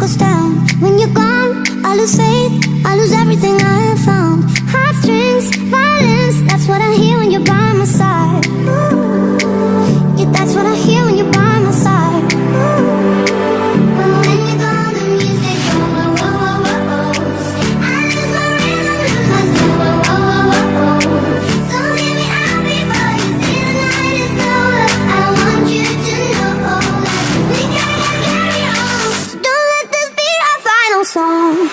goes down. When you're gone, I lose faith, I lose everything I have found. Heartstrings, violence, that's what I hear when you're by my side. Yeah, that's what I hear when you're by my side. When you're gone, the music goes, whoa, whoa, whoa, whoa. I lose my rhythm, lose my soul, whoa, whoa, whoa, whoa. So hear me out before you say the night is over. I want you to know that we gotta carry on. So don't let this be our final song.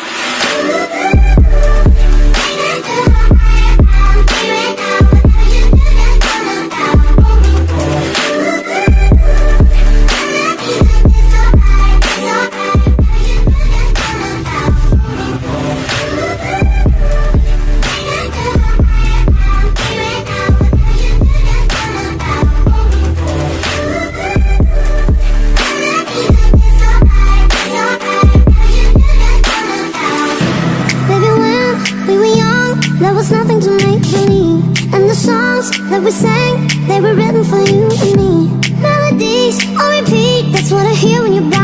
There was nothing to make believe, and the songs that we sang, they were written for you and me. Melodies on repeat, that's what I hear when you're back.